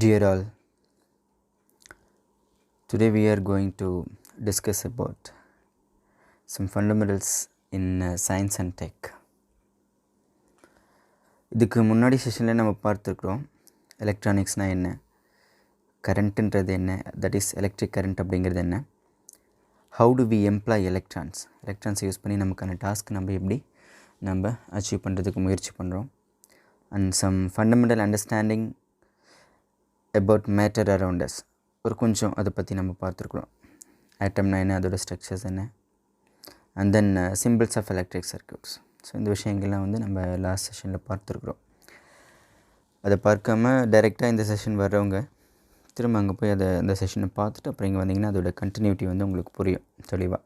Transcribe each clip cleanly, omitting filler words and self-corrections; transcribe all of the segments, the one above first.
Dear all, today we are going to discuss about some fundamentals in science and tech. இதுக்கு முன்னாடி செஷனில் நம்ம பார்த்துருக்குறோம் எலக்ட்ரானிக்ஸ்னால் என்ன, கரண்ட்டுன்றது என்ன, தட் இஸ் எலக்ட்ரிக் கரண்ட் அப்படிங்கிறது என்ன, ஹவு டு வி எம்ப்ளாய் எலக்ட்ரான்ஸை யூஸ் பண்ணி நமக்கான டாஸ்க் நம்ம அச்சீவ் பண்ணுறதுக்கு முயற்சி பண்ணுறோம். And some fundamental understanding about matter around us ஒரு கொஞ்சம் அதை பற்றி நம்ம பார்த்துருக்குறோம். ஆட்டம்னா என்ன, அதோட ஸ்ட்ரக்சர்ஸ் என்ன, and then symbols of electric circuits. So இந்த விஷயங்கள்லாம் நம்ம லாஸ்ட் செஷனில் பார்த்துருக்குறோம். அதை பார்க்காம டைரெக்டாக இந்த செஷன் வர்றவங்க திரும்ப அங்கே போய் அந்த செஷனை பார்த்துட்டு அப்புறம் இங்கே வந்தீங்கன்னா அதோட கண்டினியூட்டி உங்களுக்கு புரியும் தெளிவாக.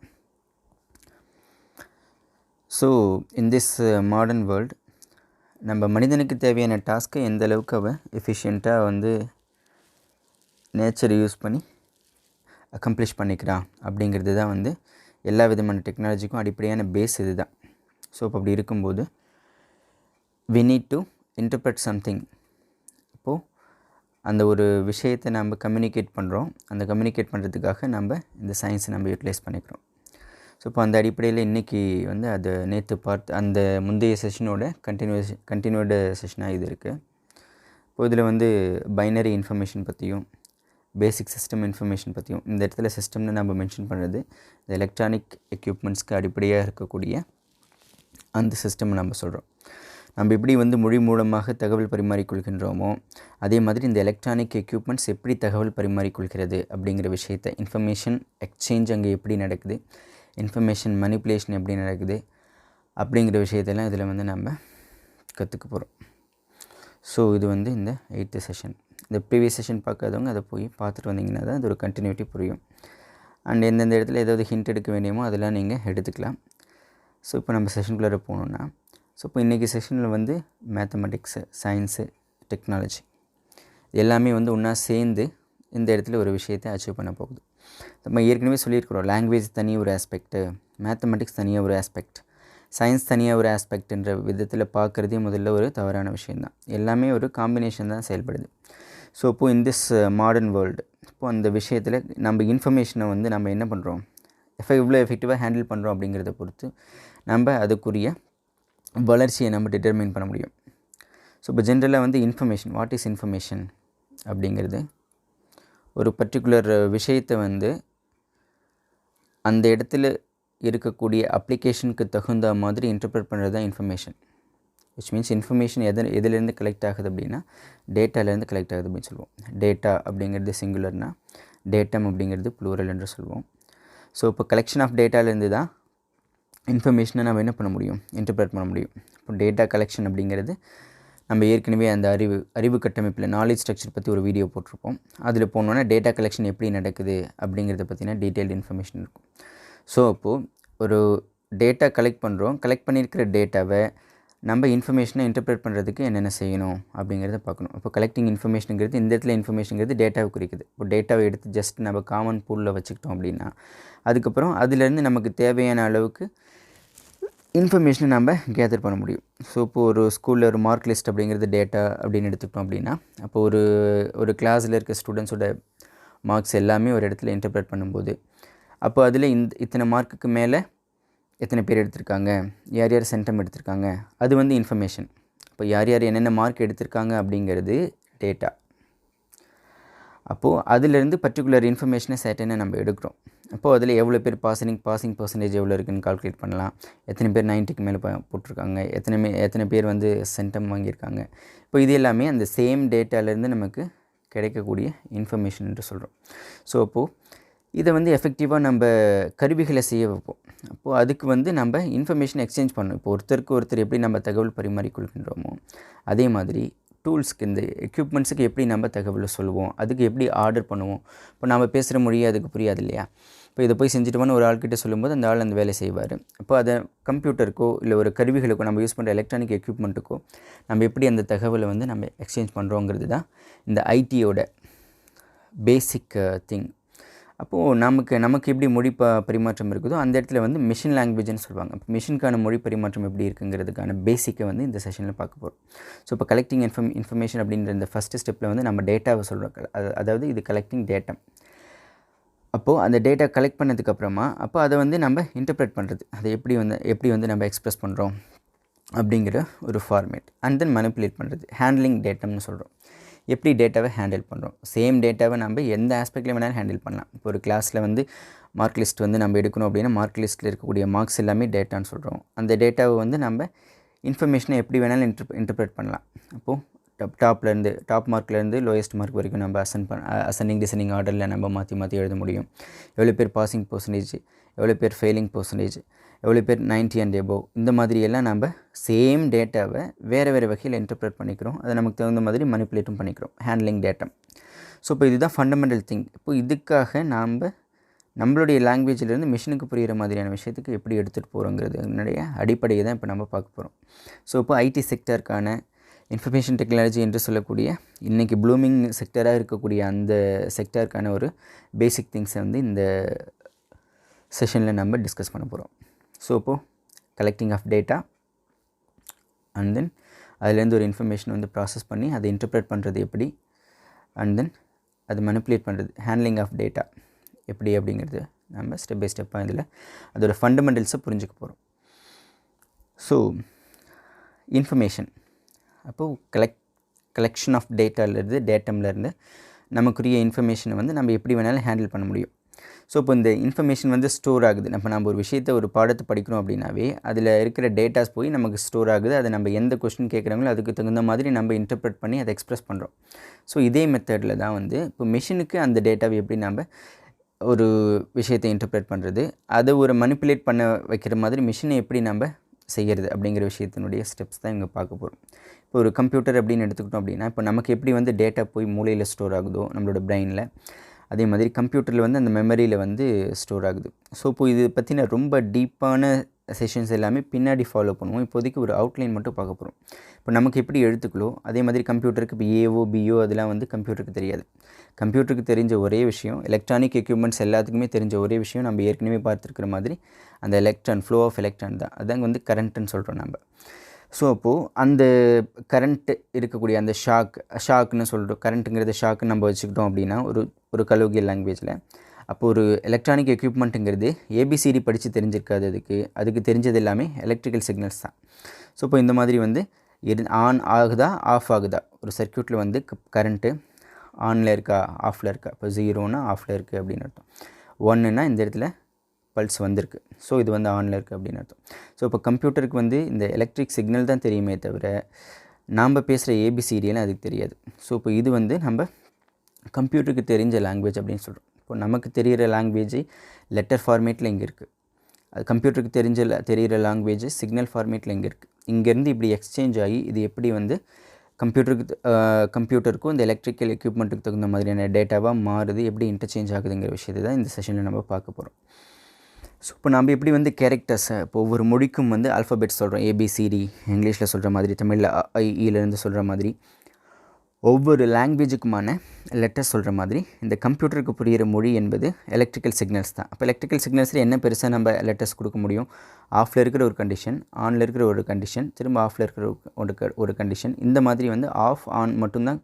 So in this modern world நம்ம மனிதனுக்கு தேவையான டாஸ்க்கை எந்த அளவுக்கு அவன் எஃபிஷியண்ட்டாக நேச்சரை யூஸ் பண்ணி அக்கம்ப்ளிஷ் பண்ணிக்கிறான் அப்படிங்கிறது தான் எல்லா விதமான டெக்னாலஜிக்கும் அடிப்படையான பேஸ் இது தான். ஸோ இப்போ அப்படி இருக்கும்போது we need to interpret something. இப்போது அந்த ஒரு விஷயத்தை நம்ம கம்யூனிகேட் பண்ணுறோம், அந்த கம்யூனிகேட் பண்ணுறதுக்காக இந்த சயின்ஸை யூட்டிலைஸ் பண்ணிக்கிறோம். ஸோ இப்போ அந்த அடிப்படையில் இன்றைக்கி அது நேற்று பார்த்து அந்த முந்தைய செஷனோட கண்டினியூடு செஷனாக இது இருக்குது. இப்போ இதில் பைனரி இன்ஃபர்மேஷன் பற்றியும் பேசிக் சிஸ்டம் இன்ஃபர்மேஷன் பற்றியும், இந்த இடத்துல சிஸ்டம்னு நம்ம மென்ஷன் பண்ணுறது இந்த எலக்ட்ரானிக் எக்யூப்மெண்ட்ஸ்க்கு அடிப்படையாக இருக்கக்கூடிய அந்த சிஸ்டம் நம்ம சொல்கிறோம். நம்ம எப்படி மொழி மூலமாக தகவல் பரிமாறிக்கொள்கின்றோமோ அதே மாதிரி இந்த எலக்ட்ரானிக் எக்யூப்மெண்ட்ஸ் எப்படி தகவல் பரிமாறிக்கொள்கிறது அப்படிங்கிற விஷயத்தை, இன்ஃபர்மேஷன் எக்ஸ்சேஞ்ச் அங்கே எப்படி நடக்குது, இன்ஃபர்மேஷன் மனிப்புலேஷன் எப்படி நடக்குது அப்படிங்கிற விஷயத்தெல்லாம் இதில் நம்ம கற்றுக்க போகிறோம். ஸோ இது இந்த 8th செஷன். இந்த ப்ரீவியஸ் செஷன் பார்க்காதவங்க அதை போய் பார்த்துட்டு வந்தீங்கன்னா தான் அது ஒரு கண்டினியூட்டி புரியும். அண்ட் எந்தெந்த இடத்துல ஏதாவது ஹிண்ட் எடுக்க வேண்டியமோ அதெல்லாம் நீங்கள் எடுத்துக்கலாம். ஸோ இப்போ நம்ம செஷனுக்குள்ளே போகணுன்னா, ஸோ இப்போ இன்றைக்கி செஷனில் மேத்தமெட்டிக்ஸு, சயின்ஸு, டெக்னாலஜி எல்லாமே ஒன்றா சேர்ந்து இந்த இடத்துல ஒரு விஷயத்தை அச்சீவ் பண்ண போகுது. நம்ம ஏற்கனவே சொல்லியிருக்கிறோம், லாங்குவேஜ் தனி ஒரு ஆஸ்பெக்ட்டு, மேத்தமெட்டிக்ஸ் தனியாக ஒரு ஆஸ்பெக்ட், சயின்ஸ் தனியாக ஒரு ஆஸ்பெக்ட்ன்ற விதத்தில் பார்க்குறதே முதல்ல ஒரு தவறான விஷயந்தான். எல்லாமே ஒரு காம்பினேஷன் தான் செயல்படுது. ஸோ இப்போது இன் திஸ் மாடர்ன் வேர்ல்டு இப்போது அந்த விஷயத்தில் நம்ம இன்ஃபர்மேஷனை நம்ம என்ன பண்ணுறோம், எவ்வளோ எஃபெக்டிவாக ஹேண்டில் பண்ணுறோம் அப்படிங்கிறத பொறுத்து அதுக்குரிய வளர்ச்சியை டிட்டர்மைன் பண்ண முடியும். ஸோ இப்போ ஜென்ரலாக இன்ஃபர்மேஷன், வாட் இஸ் இன்ஃபர்மேஷன் அப்படிங்கிறது ஒரு பர்டிகுலர் விஷயத்தை அந்த இடத்துல இருக்கக்கூடிய அப்ளிகேஷனுக்கு தகுந்த மாதிரி இன்டர்பிரட் பண்ணுறது தான் இன்ஃபர்மேஷன். விச் மீன்ஸ் இன்ஃபர்மேஷன் எதுலேருந்து கலெக்ட் ஆகுது அப்படின்னா டேட்டாலேருந்து கலெக்ட் ஆகுது அப்படின்னு சொல்லுவோம். டேட்டா அப்படிங்கிறது சிங்குலர்னா, டேட்டம் அப்படிங்கிறது ப்ளூரல் என்று சொல்லுவோம். ஸோ இப்போ கலெக்ஷன் ஆஃப் டேட்டாலேருந்து தான் இன்ஃபர்மேஷனை நம்ம என்ன பண்ண முடியும், இன்டர்பிரட் பண்ண முடியும். இப்போ டேட்டா கலெக்ஷன் அப்படிங்கிறது நம்ம ஏற்கனவே அந்த அறிவு கட்டமைப்பில் நாலேஜ் ஸ்ட்ரக்சர் பற்றி ஒரு வீடியோ போட்டிருப்போம். அதில் போனோன்னா டேட்டா கலெக்ஷன் எப்படி நடக்குது அப்படிங்கிறத பற்றின டீட்டெயில்டு இன்ஃபர்மேஷன் இருக்கும். ஸோ அப்போது ஒரு டேட்டா கலெக்ட் பண்ணுறோம், கலெக்ட் பண்ணியிருக்கிற டேட்டாவை நம்ம இன்ஃபர்மேஷனை இன்டர்பிரட் பண்ணுறதுக்கு என்னென்ன செய்யணும் அப்படிங்கிறத பார்க்கணும். இப்போ கலெக்டிங் இன்ஃபர்மேஷனுங்கிறது இந்த இடத்துல இன்ஃபர்மேஷனுங்கிறது டேட்டாவை குறிக்குது. இப்போ டேட்டாவை எடுத்து ஜஸ்ட் நம்ம காமன் பூலில் வச்சுக்கிட்டோம் அப்படின்னா அதுக்கப்புறம் அதிலேருந்து நமக்கு தேவையான அளவுக்கு இன்ஃபர்மேஷனை நம்ம கேதர் பண்ண முடியும். ஸோ இப்போது ஒரு ஸ்கூலில் ஒரு மார்க் லிஸ்ட் அப்படிங்கிறது டேட்டா அப்படின்னு எடுத்துக்கிட்டோம் அப்படின்னா அப்போ ஒரு கிளாஸில் இருக்க ஸ்டூடெண்ட்ஸோட மார்க்ஸ் எல்லாமே ஒரு இடத்துல இன்டர்பிரட் பண்ணும்போது அப்போ அதில் இத்தனை மார்க்குக்கு மேலே எத்தனை பேர் எடுத்திருக்காங்க, யார் யார் சென்டம் எடுத்திருக்காங்க, அது இன்ஃபர்மேஷன். இப்போ யார் யார் என்னென்ன மார்க் எடுத்திருக்காங்க அப்படிங்கிறது டேட்டா. அப்போது அதிலேருந்து பர்டிகுலர் இன்ஃபர்மேஷனை சர்டனாக நம்ம எடுக்கிறோம். அப்போது அதில் எவ்வளோ பேர் பாசிங் பர்சன்டேஜ் எவ்வளோ இருக்குதுன்னு கால்குலேட் பண்ணலாம், எத்தனை பேர் 90க்கு மேலே போட்டிருக்காங்க, எத்தனை பேர் சென்டம் வாங்கியிருக்காங்க. இப்போ இது எல்லாமே அந்த சேம் டேட்டாலேருந்து நமக்கு கிடைக்கக்கூடிய இன்ஃபர்மேஷன் என்று சொல்கிறோம். ஸோ அப்போது இதை எஃபெக்டிவாக நம்ம கருவிகளை செய்ய வைப்போம். அப்போது அதுக்கு நம்ம இன்ஃபர்மேஷன் எக்ஸ்சேஞ்ச் பண்ணணும். இப்போ ஒருத்தருக்கு ஒருத்தர் எப்படி நம்ம தகவல் பரிமாறிக்கொள்கின்றோமோ அதே மாதிரி டூல்ஸ்க்கு, இந்த எக்யூப்மெண்ட்ஸுக்கு எப்படி நம்ம தகவலை சொல்லுவோம், அதுக்கு எப்படி ஆர்டர் பண்ணுவோம். இப்போ நம்ம பேசுகிற மொழியே அதுக்கு புரியாது இல்லையா. இப்போ இதை போய் செஞ்சுட்டோம்னு ஒரு ஆள்கிட்ட சொல்லும்போது அந்த ஆள் அந்த வேலை செய்வார். அப்போ அதை கம்ப்யூட்டருக்கோ இல்லை ஒரு கருவிகளுக்கோ நம்ம யூஸ் பண்ணுற எலக்ட்ரானிக் எக்யூப்மெண்ட்டுக்கோ நம்ம எப்படி அந்த தகவலை நம்ம எக்ஸ்சேஞ்ச் பண்ணுறோங்கிறது தான் இந்த ஐடியோட பேசிக் திங். அப்போது நமக்கு எப்படி மொழி பரிமாற்றம் இருக்குதோ அந்த இடத்துல வந்து மிஷின் லாங்குவேஜ்னு சொல்லுவாங்க. இப்போ மிஷினுக்கான மொழி பரிமாற்றம் எப்படி இருக்குங்கிறதுக்கான பேசிக்கை வந்து இந்த செஷனில் பார்க்க போகிறோம். ஸோ இப்போ கலெக்டிங் இன்ஃபர்மேஷன் அப்படின்ற இந்த ஃபஸ்ட்டு ஸ்டெப்பில் வந்து நம்ம டேட்டாவை சொல்கிறோம். அதாவது இது கலெக்டிங் டேட்டா. அப்போது அந்த டேட்டா கலெக்ட் பண்ணதுக்கப்புறமா அப்போ அதை வந்து நம்ம இன்டர்ப்ரெட் பண்ணுறது, அதை எப்படி வந்து நம்ம எக்ஸ்ப்ரெஸ் பண்ணுறோம் அப்படிங்கிற ஒரு ஃபார்மேட். அண்ட் தென் மனிப்புலேட் பண்ணுறது, ஹேண்ட்லிங் டேட்டான்னு சொல்கிறோம். எப்படி டேட்டாவை ஹேண்டில் பண்ணுறோம். சேம் டேட்டாவை நம்ம எந்த ஆஸ்பெக்டில் வேணாலும் ஹேண்டில் பண்ணலாம். இப்போ ஒரு கிளாஸில் வந்து மார்க் லிஸ்ட் வந்து நம்ம எடுக்கணும் அப்படின்னா மார்க் லிஸ்ட்டில் இருக்கக்கூடிய மார்க்ஸ் எல்லாமே டேட்டான்னு சொல்கிறோம். அந்த டேட்டாவை வந்து நம்ம இன்ஃபர்மேஷனை எப்படி வேணாலும் இன்டர்ப்ரெட் பண்ணலாம். அப்போது டாப் மார்க்லேருந்து லோயஸ்ட் மார்க் வரைக்கும் நம்ம அசெண்டிங் டிசெண்டிங் ஆர்டரில் நம்ம மாற்றி எழுத முடியும். எவ்வளோ பேர் பாசிங் பர்சன்டேஜ், எவ்வளோ பேர் ஃபெயிலிங் பர்சன்டேஜ், எவ்வளோ பேர் 90 அண்ட் எபோவ், இந்த மாதிரியெல்லாம் நம்ம சேம் டேட்டாவை வேறு வகையில் இன்டர்ப்ரெட் பண்ணிக்கிறோம். அதை நமக்கு தகுந்த மாதிரி மனிப்புலேட்டும் பண்ணிக்கிறோம், ஹேண்ட்லிங் டேட்டா. ஸோ இப்போ இதுதான் ஃபண்டமெண்டல் திங். இப்போ இதுக்காக நம்மளுடைய லாங்குவேஜிலேருந்து மிஷினுக்கு புரிகிற மாதிரியான விஷயத்துக்கு எப்படி எடுத்துகிட்டு போகிறோங்கிறதுனுடைய அடிப்படையை தான் இப்போ நம்ம பார்க்க போகிறோம். ஸோ இப்போ ஐடி செக்டருக்கான இன்ஃபர்மேஷன் டெக்னாலஜி என்று சொல்லக்கூடிய இன்றைக்கி ப்ளூமிங் செக்டராக இருக்கக்கூடிய அந்த செக்டருக்கான ஒரு பேசிக் திங்ஸை வந்து இந்த செஷனில் நம்ம டிஸ்கஸ் பண்ண போகிறோம். ஸோ இப்போது collecting of data and then அதுலேருந்து ஒரு இன்ஃபர்மேஷன் வந்து ப்ராசஸ் பண்ணி அதை இன்டர்ப்ரெட் பண்ணுறது எப்படி, அண்ட் தென் அது மனிப்புலேட் பண்ணுறது, ஹேண்ட்லிங் ஆஃப் டேட்டா எப்படி அப்படிங்கிறது நம்ம ஸ்டெப் பை ஸ்டெப்பாக இதில் அதோடய ஃபண்டமெண்டல்ஸை புரிஞ்சுக்க போகிறோம். ஸோ இன்ஃபர்மேஷன் அப்போது கலெக்ஷன் ஆஃப் டேட்டம்லேருந்து நமக்குரிய இன்ஃபர்மேஷனை வந்து நம்ம எப்படி வேணாலும் ஹேண்டில் பண்ண முடியும். ஸோ இப்போ இந்த இன்ஃபர்மேஷன் வந்து ஸ்டோர் ஆகுது. நம்ம ஒரு பாடத்தை படிக்கிறோம் அப்படின்னாவே அதில் இருக்கிற டேட்டாஸ் போய் நமக்கு ஸ்டோர் ஆகுது. அதை நம்ம எந்த கொஸ்டின் கேட்குறாங்களோ அதுக்கு தகுந்த மாதிரி நம்ம இன்டர்ப்ரெட் பண்ணி அதை எக்ஸ்ப்ரெஸ் பண்ணுறோம். ஸோ இதே மெத்தடில் தான் வந்து இப்போ மிஷினுக்கு அந்த டேட்டாவை எப்படி நம்ம ஒரு விஷயத்தை இன்டர்ப்ரெட் பண்ணுறது, அதை ஒரு மனிப்புலேட் பண்ண வைக்கிற மாதிரி மிஷினை எப்படி நம்ம செய்கிறது அப்படிங்கிற விஷயத்தினுடைய ஸ்டெப்ஸ் தான் இங்கே பார்க்க போகிறோம். இப்போ ஒரு கம்ப்யூட்டர் அப்படின்னு எடுத்துக்கிட்டோம் அப்படின்னா இப்போ நமக்கு எப்படி வந்து டேட்டா போய் மூளையில் ஸ்டோர் ஆகுதோ நம்மளோட பிரெயினில், அதே மாதிரி கம்ப்யூட்டரில் வந்து அந்த மெமரியில் வந்து ஸ்டோர் ஆகுது. ஸோ இப்போ இது பற்றின ரொம்ப டீப்பான செஷன்ஸ் எல்லாமே பின்னாடி ஃபாலோ பண்ணுவோம். இப்போதைக்கு ஒரு அவுட்லைன் மட்டும் பார்க்க போகிறோம். இப்போ நமக்கு எப்படி எழுத்துக்களோ அதே மாதிரி கம்ப்யூட்டருக்கு இப்போ ஏஓ பிஓ அதெல்லாம் வந்து கம்ப்யூட்டருக்கு தெரியாது. கம்ப்யூட்டருக்கு தெரிஞ்ச ஒரே விஷயம், எலக்ட்ரானிக் எக்யூப்மெண்ட்ஸ் எல்லாத்துக்குமே தெரிஞ்ச ஒரே விஷயம் நம்ம ஏற்கனவே பார்த்துருக்கிற மாதிரி அந்த ஃப்ளோ ஆஃப் எலக்ட்ரான் தான். அதாங்க வந்து கரண்ட்டுன்னு சொல்கிறோம் நம்ம. ஸோ அப்போது அந்த கரண்ட்டு இருக்கக்கூடிய அந்த ஷாக்குன்னு சொல்கிறோம். கரண்ட்டுங்கிறது ஷாக்குன்னு நம்ம வச்சுக்கிட்டோம் அப்படின்னா ஒரு கலோகியல் லாங்குவேஜில், அப்போது ஒரு எலக்ட்ரானிக் எக்யூப்மெண்ட்டுங்கிறது ஏபிசிடி படித்து தெரிஞ்சிருக்காது. அதுக்கு தெரிஞ்சது எல்லாமே எலக்ட்ரிக்கல் சிக்னல்ஸ் தான். ஸோ இப்போ இந்த மாதிரி வந்து ஆன் ஆகுதா ஆஃப் ஆகுதா, ஒரு சர்க்யூட்டில் வந்து கரண்ட்டு ஆனில் இருக்கா ஆஃபில் இருக்கா, இப்போ 0னா ஆஃபில் இருக்குது அப்படின்னு அர்த்தம், 1னா இந்த இடத்துல பல்ஸ் வந்திருக்கு, ஸோ இது வந்து ஆனில் இருக்குது அப்படின்னு அர்த்தம். ஸோ இப்போ கம்ப்யூட்டருக்கு வந்து இந்த எலக்ட்ரிக் சிக்னல் தான் தெரியுமே தவிர நாம் பேசுகிற ஏபிசிடியெல்லாம் அதுக்கு தெரியாது. ஸோ இப்போ இது வந்து நம்ம கம்ப்யூட்டருக்கு தெரிஞ்ச லாங்குவேஜ் அப்படின்னு சொல்கிறோம். இப்போ நமக்கு தெரிகிற லாங்குவேஜ் லெட்டர் ஃபார்மேட்டில் இங்கே இருக்குது. அது கம்ப்யூட்டருக்கு தெரிகிற லாங்குவேஜ் சிக்னல் ஃபார்மேட்டில் இங்கே இருக்குது. இங்கேருந்து இப்படி எக்ஸ்சேஞ்ச் ஆகி இது எப்படி வந்து கம்ப்யூட்டருக்கும் இந்த எலக்ட்ரிக்கல் எக்யூப்மெண்ட்டுக்கு தகுந்த மாதிரியான டேட்டாவாக மாறுது, எப்படி இன்டர்சேஞ்ச் ஆகுதுங்கிற விஷயத்தை தான் இந்த செஷனில் நம்ம பார்க்க போகிறோம். ஸோ இப்போ நம்ம எப்படி வந்து கேரக்டர்ஸை இப்போ ஒவ்வொரு மொழிக்கும் வந்து ஆல்ஃபபெட் சொல்கிறோம், ஏபிசிடி இங்கிலீஷில் சொல்கிற மாதிரி, தமிழில் ஐஇலேருந்து சொல்கிற மாதிரி, ஒவ்வொரு லாங்குவேஜுக்குமான லெட்டர்ஸ் சொல்கிற மாதிரி இந்த கம்ப்யூட்டருக்கு புரிகிற மொழி என்பது எலக்ட்ரிக்கல் சிக்னல்ஸ் தான். அப்போ எலக்ட்ரிக்கல் சிக்னல்ஸில் என்ன பெருசாக நம்ம லெட்டர்ஸ் கொடுக்க முடியும், ஆஃபில் இருக்கிற ஒரு கண்டிஷன், ஆனில் இருக்கிற ஒரு கண்டிஷன், திரும்ப ஆஃபில் இருக்கிற ஒரு கண்டிஷன், இந்த மாதிரி வந்து ஆஃப் ஆன் மட்டும்தான்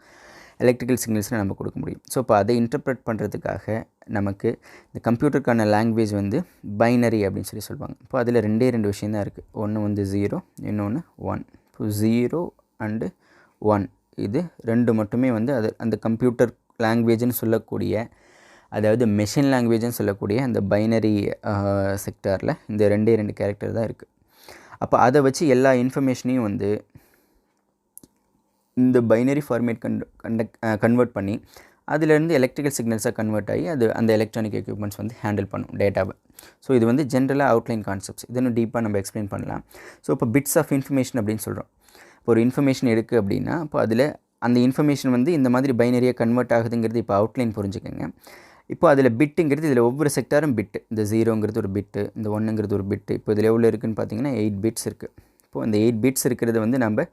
எலக்ட்ரிக்கல் சிக்னல்ஸில் நம்ம கொடுக்க முடியும். ஸோ இப்போ அதை இன்டர்ப்ரெட் பண்ணுறதுக்காக நமக்கு இந்த கம்ப்யூட்டருக்கான லாங்குவேஜ் வந்து பைனரி அப்படின்னு சொல்லுவாங்க. இப்போ அதில் ரெண்டு விஷயம் தான் இருக்குது. ஒன்று வந்து 0, இன்னொன்று 1. இப்போ 0 அண்டு 1 இது ரெண்டு மட்டுமே வந்து அந்த கம்ப்யூட்டர் லாங்குவேஜ்னு சொல்லக்கூடிய, அதாவது மெஷின் லாங்குவேஜ்னு சொல்லக்கூடிய அந்த பைனரி செக்டாரில் இந்த ரெண்டு கேரக்டர் தான் இருக்குது. அப்போ அதை வச்சு எல்லா இன்ஃபர்மேஷனையும் வந்து இந்த பைனரி ஃபார்மேட் கன்வெர்ட் பண்ணி அதிலேருந்து எலக்ட்ரிக்கல் சிக்னல்ஸாக கன்வெர்ட் ஆகி அந்த எலக்ட்ரானிக் எக்யூப்மெண்ட்ஸ் வந்து ஹேண்டில் பண்ணும் டேட்டாவை. ஸோ இது வந்து ஜென்ரலாக அவுட்லைன் கான்செப்ட்ஸ். இதனும் டீப்பாக நம்ம எக்ஸ்பிளைன் பண்ணலாம். ஸோ இப்போ பிட்ஸ் ஆஃப் இன்ஃபர்மேஷன் அப்படின்னு சொல்கிறோம். இப்போ ஒரு இன்ஃபர்மேஷன் இருக்குது அப்படின்னா இப்போ அதில் அந்த இன்ஃபர்மேஷன் வந்து இந்த மாதிரி பைனரியாக கன்வெர்ட் ஆகுதுங்கிறது இப்போ அவுட்லைன் புரிஞ்சுக்கோங்க. இப்போ அதில் பிட்டுங்கிறது இதில் ஒவ்வொரு செக்டாரும் பிட்டு, இந்த 0ங்கிறது ஒரு பிட்டு, இந்த 1ங்கிறது ஒரு பிட்டு. இப்போ இதில் எவ்வளோ இருக்குதுன்னு பார்த்தீங்கன்னா 8 பிட்ஸ் இருக்குது. இப்போது இந்த 8 பிட்ஸ் இருக்கிறது வந்து நம்ம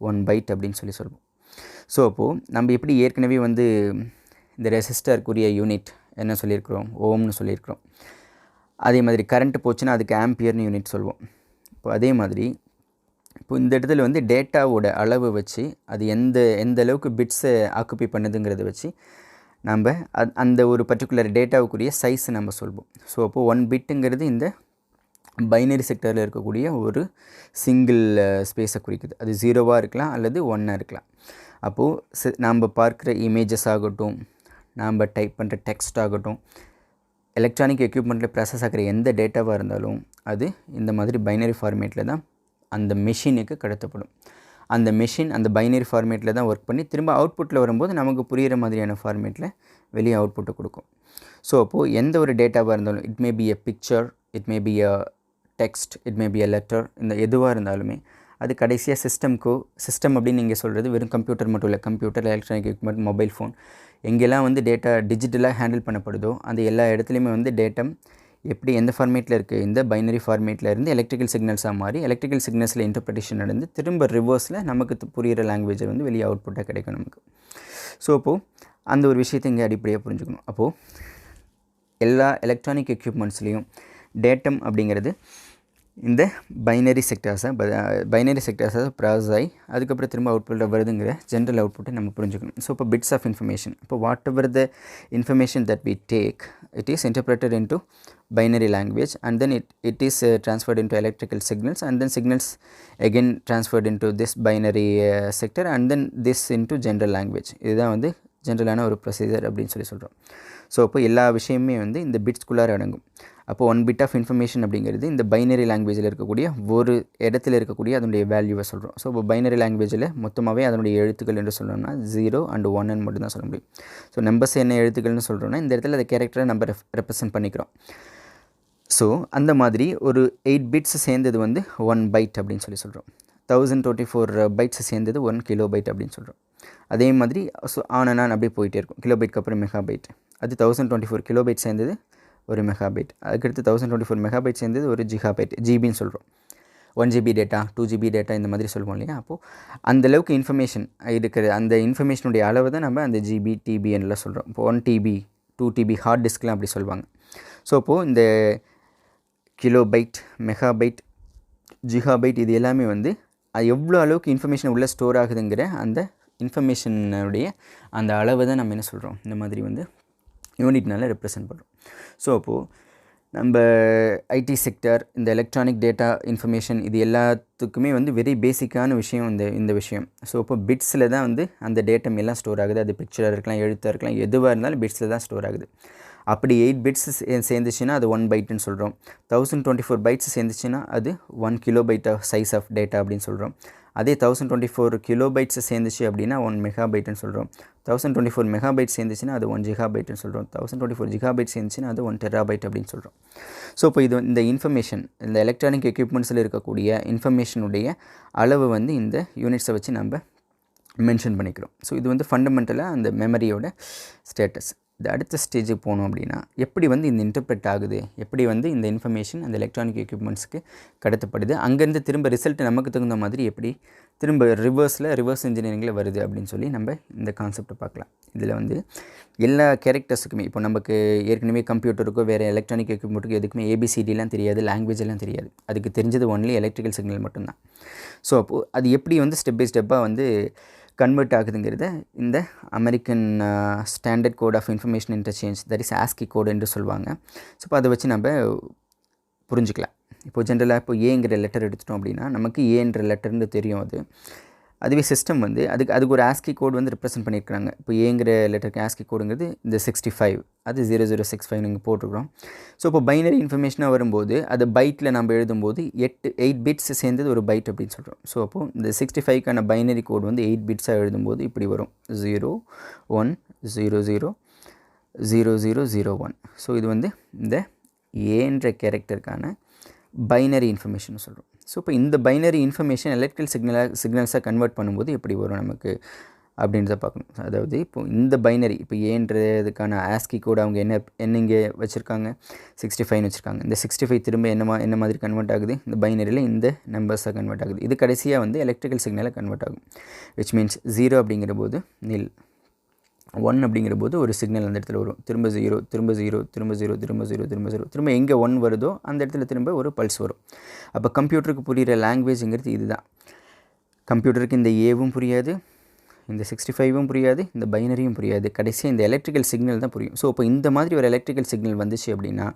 1 பைட் அப்படின்னு சொல்லுவோம். ஸோ அப்போது நம்ம எப்படி ஏற்கனவே வந்து இந்த ரெசிஸ்டருக்குரிய யூனிட் என்ன சொல்லியிருக்கிறோம், ஓம்னு சொல்லியிருக்கிறோம். அதே மாதிரி கரண்ட் போச்சுன்னா அதுக்கு ஆம்பியர்னு யூனிட் சொல்லுவோம். இப்போ அதே மாதிரி இப்போ இந்த இடத்துல வந்து டேட்டாவோட அளவு வச்சு அது எந்த அளவுக்கு பிட்ஸை ஆக்குப்பை பண்ணுதுங்கிறத வச்சு நம்ம அந்த ஒரு பர்டிகுலர் டேட்டாவுக்குரிய சைஸை நம்ம சொல்வோம். ஸோ அப்போது 1 பிட்டுங்கிறது இந்த பைனரி செக்டரில் இருக்கக்கூடிய ஒரு சிங்கிள் ஸ்பேஸை குறிக்குது. அது 0வாக இருக்கலாம் அல்லது 1ஆக இருக்கலாம். அப்போது நாம் பார்க்குற இமேஜஸ் ஆகட்டும், நாம் டைப் பண்ணுற டெக்ஸ்ட் ஆகட்டும், எலக்ட்ரானிக் எக்யூப்மெண்ட்டில் ப்ராசஸ் ஆகிற எந்த டேட்டாவாக இருந்தாலும் அது இந்த மாதிரி பைனரி ஃபார்மேட்டில் தான் அந்த மெஷினுக்கு கடத்தப்படும். அந்த மெஷின் அந்த பைனரி ஃபார்மேட்டில் தான் ஒர்க் பண்ணி திரும்ப அவுட்புட்டில் வரும்போது நமக்கு புரிகிற மாதிரியான ஃபார்மேட்டில் வெளியே அவுட்புட்டை கொடுக்கும். ஸோ அப்போது எந்த ஒரு டேட்டாவாக இருந்தாலும், it may be a picture, it may be a text, it may be a letter, இந்த எதுவாக இருந்தாலுமே அது கடைசியாக சிஸ்டம் அப்படின்னு நீங்கள் சொல்கிறது வெறும் கம்ப்யூட்டர் மட்டும் இல்லை, computer, electronic equipment, mobile phone, எங்கெல்லாம் வந்து டேட்டா டிஜிட்டலாக ஹேண்டில் பண்ணப்படுதோ அந்த எல்லா இடத்துலையுமே வந்து டேட்டா எப்படி எந்த ஃபார்மேட்டில் இருக்குது, இந்த பைனரி ஃபார்மேட்டில் இருந்து எலக்ட்ரிக்கல் சிக்னல்ஸாக மாறி எலக்ட்ரிக்கல் சிக்னல்ஸில் இன்டர்பிரேஷன் நடந்து திரும்ப ரிவர்ஸில் நமக்கு புரிகிற லாங்குவேஜை வந்து வெளியே அவுட்புட்டாக கிடைக்கும் நமக்கு. ஸோ அப்போது அந்த ஒரு விஷயத்தை இங்கே அடிப்படையாக புரிஞ்சுக்கணும். அப்போது எல்லா எலக்ட்ரானிக் எக்யூப்மெண்ட்ஸ்லேயும் டேட்டம் அப்படிங்கிறது இந்த பைனரி செக்டார்ஸை ப்ராசஸ் ஆகி அதுக்கப்புறம் திரும்ப அவுட்புட்டில் வருதுங்கிற ஜென்ரல் அவுட்புட்டை நம்ம புரிஞ்சுக்கணும். ஸோ இப்போ பிட்ஸ் ஆஃப் இன்ஃபர்மேஷன், இப்போ whatever the information that we take, it is interpreted into binary language and then it is transferred into electrical signals and then signals again transferred into this binary sector and then this into general language. இதுதான் வந்து ஜென்ரலான ஒரு procedure அப்படின்னு சொல்கிறோம். So அப்போ எல்லா விஷயமே வந்து இந்த பிட்ஸ்குள்ளார அடங்கும். அப்போ 1 பிட் ஆஃப் இன்ஃபர்மேஷன் அப்படிங்கிறது இந்த பைனரி லாங்குவேஜில் இருக்கக்கூடிய ஒரு இடத்துல இருக்கக்கூடிய அதனுடைய வேல்யூவை சொல்கிறோம். ஸோ இப்போ பைனரி லாங்குவேஜில் மொத்தமாகவே அதனுடைய எழுத்துக்கள் என்று சொல்லணும்னா 0 and 1 மட்டும்தான் சொல்ல முடியும். ஸோ நம்பர்ஸ் என்ன எழுத்துக்கள்னு சொல்கிறோன்னா இந்த இடத்துல அந்த கேரக்டரை நம்ம ரெப்ரசென்ட் பண்ணிக்கிறோம். ஸோ அந்த மாதிரி ஒரு 8 பிட்ஸ் சேர்ந்தது வந்து 1 பைட் அப்படின்னு சொல்கிறோம். 1024 பைட்ஸ் சேர்ந்தது 1 கிலோபைட் அப்படின்னு சொல்கிறோம். அதே மாதிரி ஸோ ஆன் அண்ட் ஆன் அப்படியே போயிட்டே இருக்கும். கிலோபைட்க்கு அப்புறம் மெகாபைட், அது 1024 கிலோபைட் சேர்ந்தது ஒரு மெகாபைட், அதுக்கடுத்து 1024 மெகாபைட் சேர்ந்தது ஒரு ஜிகாபைட், ஜிபின்னு சொல்கிறோம். 1 GB டேட்டா, 2 GB டேட்டா இந்த மாதிரி சொல்லுவோம் இல்லையா. அப்போது அந்தளவுக்கு இன்ஃபர்மேஷன் இருக்கிற அந்த இன்ஃபர்மேஷனுடைய அளவு தான் நம்ம அந்த ஜிபி டிபிஎன்லாம் சொல்கிறோம். இப்போ 1 TB 2 TB ஹார்ட் டிஸ்க்லாம் அப்படி சொல்லுவாங்க. ஸோ அப்போது இந்த கிலோபைட், மெகாபைட், ஜிகாபைட் இது எல்லாமே வந்து அது எவ்வளோ அளவுக்கு இன்ஃபர்மேஷன் உள்ளே ஸ்டோர் ஆகுதுங்கிற அந்த இன்ஃபர்மேஷனுடைய அந்த அளவை தான் நம்ம என்ன சொல்கிறோம், இந்த மாதிரி வந்து யூனிட்னால ரெப்ரசன்ட் பண்ணுறோம். ஸோ அப்போது நம்ம ஐடி செக்டர், இந்த எலக்ட்ரானிக் டேட்டா இன்ஃபர்மேஷன் இது எல்லாத்துக்குமே வந்து வெரி பேசிக்கான விஷயம் இந்த விஷயம். ஸோ இப்போ பிட்ஸில் தான் வந்து அந்த டேட்டம் எல்லாம் ஸ்டோர் ஆகுது. அது பிக்சராக இருக்கலாம், எழுத்தாக இருக்கலாம், எதுவாக இருந்தாலும் பிட்ஸில் தான் ஸ்டோர் ஆகுது. அப்படி 8 பிட்ஸ் சேர்ந்துச்சுன்னா அது 1 பைட்டுன்னு சொல்கிறோம். 1024 பைட்ஸ் சேர்ந்துச்சுன்னா அது 1 கிலோபைட் சைஸ் ஆஃப் டேட்டா அப்படின்னு சொல்கிறோம். அதே 1024 கிலோபைட்ஸ் சேர்ந்துச்சு அப்படின்னா 1 மெகாபைட்டுன்னு சொல்கிறோம். 1024 மெகாபைட் சேர்ந்துச்சுன்னா அது 1 ஜிகாபைட்டுன்னு சொல்கிறோம். 1024 ஜிகாபைட் சேர்ந்துச்சுன்னா அது 1 டெராபைட் அப்படின்னு சொல்கிறோம். ஸோ இப்போ இது இந்த இன்ஃபர்மேஷன், இந்த எலக்ட்ரானிக் எக்யூப்மெண்ட்ஸில் இருக்கக்கூடிய இன்ஃபர்மேஷனுடைய அளவு வந்து இந்த யூனிட்ஸை வச்சு நம்ம மென்ஷன் பண்ணிக்கிறோம். ஸோ இது வந்து ஃபண்டமெண்டலாக அந்த மெமரியோட ஸ்டேட்டஸ். இந்த அடுத்த ஸ்டேஜுக்கு போகணும் அப்படின்னா எப்படி வந்து இந்த இன்டர்பிரட் ஆகுது, எப்படி வந்து இந்த இன்ஃபர்மேஷன் அந்த எலக்ட்ரானிக் எக்யூப்மெண்ட்ஸ்க்கு கடத்தப்படுது, அங்கேருந்து திரும்ப ரிசல்ட் நமக்கு தகுந்த மாதிரி எப்படி திரும்ப ரிவர்ஸ் இன்ஜினியரிங்கில் வருது அப்படின்னு சொல்லி நம்ம இந்த கான்செப்டை பார்க்கலாம். இதில் வந்து எல்லா கேரக்டர்ஸுக்குமே இப்போ நமக்கு ஏற்கனவே கம்ப்யூட்டருக்கோ வேறு எலக்ட்ரானிக் எக்யூப்மெண்ட்டுக்கு எதுக்குமே ABCDலாம் தெரியாது, லாங்குவேஜ் எல்லாம் தெரியாது. அதுக்கு தெரிஞ்சது ஒன்லி எலக்ட்ரிக்கல் சிக்னல் மட்டும்தான். ஸோ அப்போது அது எப்படி வந்து ஸ்டெப் பை ஸ்டெப்பாக வந்து கன்வெர்ட் ஆகுதுங்கிறத இந்த American standard code of information interchange, that is ASCII code என்று சொல்லுவாங்க. ஸோ இப்போ அதை வச்சு நம்ம புரிஞ்சுக்கலாம். இப்போ ஜென்ரலாக இப்போ ஏங்கிற லெட்டர் எடுத்துட்டோம் அப்படின்னா நமக்கு ஏன்ற லெட்டர்னு தெரியும். அதுவே சிஸ்டம் வந்து அதுக்கு ஒரு ASCII கோடு வந்து ரெப்ரசென்ட் பண்ணியிருக்காங்க. இப்போ ஏங்கிற லெட்டருக்கு ASCII கோடுங்கிறது இந்த 65, அது 0065 நீங்கள் போட்டிருக்கிறோம். ஸோ இப்போ பைனரி இன்ஃபர்மேஷனாக வரும்போது அது பைட்டில் நம்ம எழுதும்போது 8 பிட்ஸ் சேர்ந்தது ஒரு பைட் அப்படின்னு சொல்கிறோம். ஸோ அப்போது இந்த 65க்கான பைனரி கோடு வந்து 8 பிட்ஸாக எழுதும்போது இப்படி வரும் 01000001. ஸோ இது வந்து இந்த ஏன்ற கேரக்டருக்கான பைனரி இன்ஃபர்மேஷன் சொல்கிறோம். ஸோ இப்போ இந்த பைனரி இன்ஃபர்மேஷன் எலக்ட்ரிக்கல் சிக்னல்ஸாக கன்வெர்ட் பண்ணும்போது எப்படி வரும் நமக்கு அப்படின்றத பார்க்கணும். அதாவது இப்போது இந்த பைனரி இப்போ ஏன்றதுக்கான ASCII கோடு அவங்க என்ன இங்கே வச்சுருக்காங்க, 65ன்னு வச்சுருக்காங்க. இந்த 65 திரும்ப என்ன மாதிரி கன்வெர்ட் ஆகுது, இந்த பைனரியில் இந்த நம்பர்ஸாக கன்வெர்ட் ஆகுது. இது கடைசியாக வந்து எலக்ட்ரிக்கல் சிக்னலாக கன்வெர்ட் ஆகும். விச் மீன்ஸ் 0 அப்படிங்கிற போது நில், 1 அப்படிங்கிற போது ஒரு சிக்னல் அந்த இடத்துல வரும், திரும்ப 0 திரும்ப 0 திரும்ப 0 திரும்ப 0 திரும்ப 0 திரும்ப எங்கே 1 வருதோ அந்த இடத்துல திரும்ப ஒரு பல்ஸ் வரும். அப்போ கம்ப்யூட்டருக்கு புரிகிற லாங்குவேஜுங்கிறது இதுதான். கம்ப்யூட்டருக்கு இந்த ஏவும் புரியாது, இந்த 65ம் புரியாது, இந்த பைனரியும் புரியாது, கடைசியாக இந்த எலக்ட்ரிக்கல் சிக்னல் தான் புரியும். ஸோ இப்போ இந்த மாதிரி ஒரு எலக்ட்ரிக்கல் சிக்னல் வந்துச்சு அப்படின்னா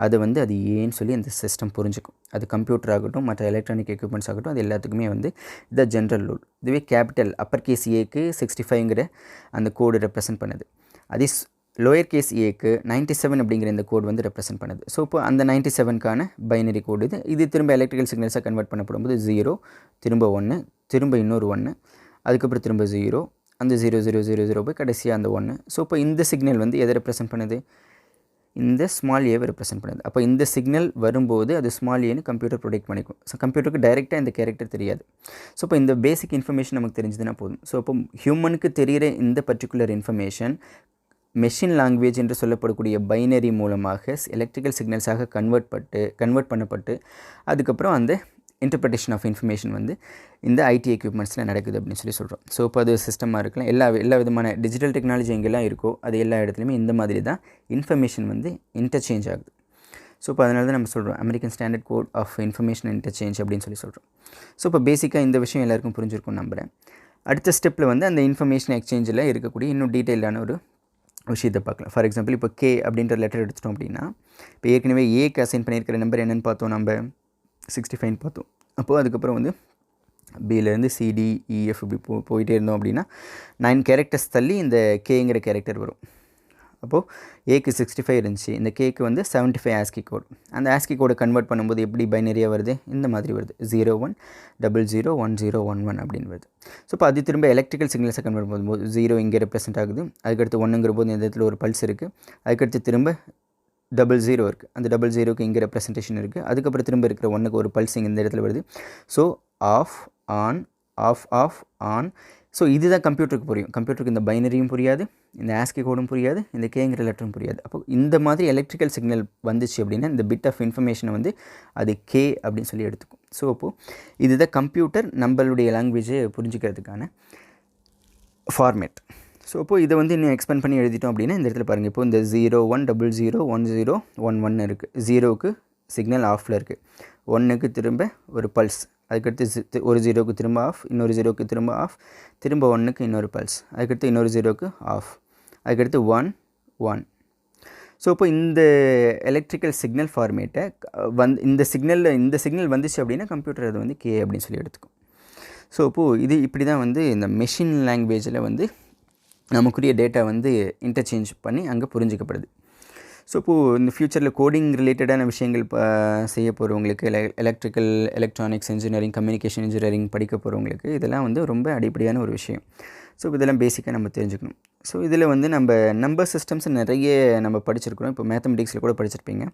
அது வந்து அது ஏன்னு சொல்லி அந்த சிஸ்டம் புரிஞ்சுக்கும். அது கம்ப்யூட்டர் ஆகட்டும், மற்ற எலக்ட்ரானிக் எக்யூப்மெண்ட்ஸ் ஆகட்டும், அது எல்லாத்துக்குமே வந்து இந்த ஜென்ரல் ரூல். இதுவே கேபிட்டல் அப்பர் கேஸ் ஏக்கு 65ங்கிற அந்த கோடு ரெப்ரசன்ட் பண்ணுது. அதே லோயர் கேஸ் ஏக்கு 97 அப்படிங்கிற இந்த கோடு வந்து ரெப்ரசன்ட் பண்ணுது. ஸோ இப்போ அந்த 97க்கான பைனரி கோடு இது திரும்ப எலக்ட்ரிக்கல் சிக்னல்ஸாக கன்வெர்ட் பண்ணப்படும் போது 0 திரும்ப 1 திரும்ப இன்னொரு 1 அதுக்கப்புறம் திரும்ப 0 அந்த 0 0 0 0 போய் கடைசியாக அந்த 1. ஸோ இப்போ இந்த சிக்னல் வந்து எதை ரெப்ரசன்ட் பண்ணுது, இந்த ஸ்மால் ஏவை ரெப்ரசன்ட் பண்ணுது. அப்போ இந்த சிக்னல் வரும்போது அது ஸ்மால் ஏன்னு கம்ப்யூட்டர் ப்ரொடெக்ட் பண்ணிக்கும். ஸோ கம்ப்யூட்டருக்கு டைரெக்டாக இந்த கேரக்டர் தெரியாது. ஸோ இப்போ இந்த பேசிக் இன்ஃபர்மேஷன் நமக்கு தெரிஞ்சதுன்னா போதும். ஸோ இப்போ ஹியூமனுக்கு தெரிகிற இந்த பர்டிகுலர் இன்ஃபர்மேஷன் மெஷின் லாங்குவேஜ் என்று சொல்லப்படக்கூடிய பைனரி மூலமாக எலக்ட்ரிக்கல் சிக்னல்ஸாக கன்வெர்ட் பண்ணப்பட்டு அதுக்கப்புறம் அந்த இன்டர்பிரேஷன் ஆஃப் இன்ஃபர்மேஷன் வந்து இந்த ஐடி எக்யூப்மெண்ட்ஸில் நடக்குது அப்படின்னு சொல்கிறோம். ஸோ இப்போ அது சிஸ்டமாக இருக்கலாம், எல்லா விதமான டிஜிட்டல் டெக்னாலஜி எங்கெல்லாம் இருக்கோ அது எல்லா இடத்துலையுமே இந்த மாதிரி தான் இன்ஃபர்மேஷன் வந்து இன்டர்சேஞ்ச் ஆகுது. ஸோ இப்போ அதனால தான் நம்ம சொல்கிறோம் American standard code of information interchange அப்படின்னு சொல்கிறோம். ஸோ இப்போ பேசிக்காக இந்த விஷயம் எல்லாருக்கும் புரிஞ்சிருக்கும் நம்புகிறேன். அடுத்த ஸ்டெப்பில் வந்து அந்த இன்ஃபர்மேஷன் எக்ஸ்சேஞ்சில் இருக்கக்கூடிய இன்னும் டீட்டெயிலான ஒரு விஷயத்தை பார்க்கலாம். ஃபார் எக்ஸாம்பிள் இப்போ கே அப்படின்ற லெட்டர் எடுத்துட்டோம் அப்படின்னா இப்போ ஏற்கனவே ஏக்கு அசைன் பண்ணியிருக்கிற நம்பர் என்னென்னு பார்த்தோம், நம்ம 65 பார்த்தோம். அப்போது அதுக்கப்புறம் வந்து பிலேருந்து சிடிஇஎஃப் இப்படி போயிட்டே இருந்தோம் அப்படின்னா 9 கேரக்டர்ஸ் தள்ளி இந்த கேங்கிற கேரக்டர் வரும். அப்போது ஏக்கு 65 இருந்துச்சு, இந்த கேக்கு வந்து 75 ஆஸ்கி கோட். அந்த ஆஸ்கி கோடை கன்வெர்ட் பண்ணும்போது எப்படி பைனரியாக வருது, இந்த மாதிரி வருது 01001011 அப்படின்னு வருது. ஸோ இப்போ அது திரும்ப எலக்ட்ரிக்கல் சிக்னல்ஸை கன்வெர்ட் பண்ணும்போது 0 இங்கே ரெப்ரசென்ட் ஆகுது, அதுக்கடுத்து 1ங்கிற போது இந்த இடத்துல ஒரு பல்ஸ் இருக்குது, அதுக்கடுத்து திரும்ப 00 இருக்குது, அந்த 00க்கு இங்கே ரெப்ரசன்டேஷன் இருக்குது, அதுக்கப்புறம் திரும்ப இருக்கிற 1க்கு ஒரு பல்சிங் இந்த இடத்துல வருது. So off on off off on. So இதுதான் கம்ப்யூட்டருக்கு புரியும். கம்ப்யூட்டருக்கு இந்த பைனரியும் புரியாது, இந்த ஆஸ்கி கோடும் புரியாது, இந்த கேங்கிற லெட்டரும் புரியாது. அப்போ இந்த மாதிரி எலக்ட்ரிக்கல் சிக்னல் வந்துச்சு அப்படின்னா இந்த பிட் ஆஃப் இன்ஃபர்மேஷனை வந்து அது கே அப்படின்னு சொல்லி எடுத்துக்கும். ஸோ அப்போது இதுதான் கம்ப்யூட்டர் நம்மளுடைய லாங்குவேஜை புரிஞ்சுக்கிறதுக்கான ஃபார்மேட். ஸோ இப்போது இதை வந்து இன்னும் எக்ஸ்பெண்ட் பண்ணி எழுதிட்டோம் அப்படின்னா இந்த இடத்துல பாருங்கள், இப்போ இந்த 01001011 இருக்குது, 0க்கு சிக்னல் ஆஃபில் இருக்குது, 1க்கு திரும்ப ஒரு பல்ஸ், அதுக்கடுத்து ஒரு 0க்கு திரும்ப ஆஃப், இன்னொரு 0க்கு திரும்ப ஆஃப், திரும்ப 1க்கு இன்னொரு பல்ஸ், அதுக்கடுத்து இன்னொரு 0க்கு ஆஃப், அதுக்கடுத்து 1 1. ஸோ இப்போ இந்த எலக்ட்ரிக்கல் சிக்னல் ஃபார்மேட்டை இந்த சிக்னல் வந்துச்சு அப்படின்னா கம்ப்யூட்டர் அது வந்து கே அப்படின்னு சொல்லி எடுத்துக்கும். ஸோ இப்போது இது இப்படி தான் வந்து இந்த மெஷின் லாங்குவேஜில் வந்து நமக்குரிய டேட்டா வந்து இன்டர்சேஞ்ச் பண்ணி அங்கே புரிஞ்சிக்கப்படுது. ஸோ இப்போது இந்த ஃப்யூச்சரில் கோடிங் ரிலேட்டடான விஷயங்கள் செய்ய போகிறவங்களுக்கு, எலக்ட்ரானிக்ஸ் இன்ஜினியரிங், கம்யூனிகேஷன் இன்ஜினியரிங் படிக்க போகிறவங்களுக்கு இதெல்லாம் வந்து ரொம்ப அடிப்படையான ஒரு விஷயம். ஸோ இதெல்லாம் பேசிக்காக நம்ம தெரிஞ்சுக்கணும். ஸோ இதில் வந்து நம்ம நம்பர் சிஸ்டம்ஸ் நிறைய நம்ம படிச்சிருக்கிறோம், இப்போ மேத்தமெட்டிக்ஸில் கூட படிச்சிருப்பீங்க.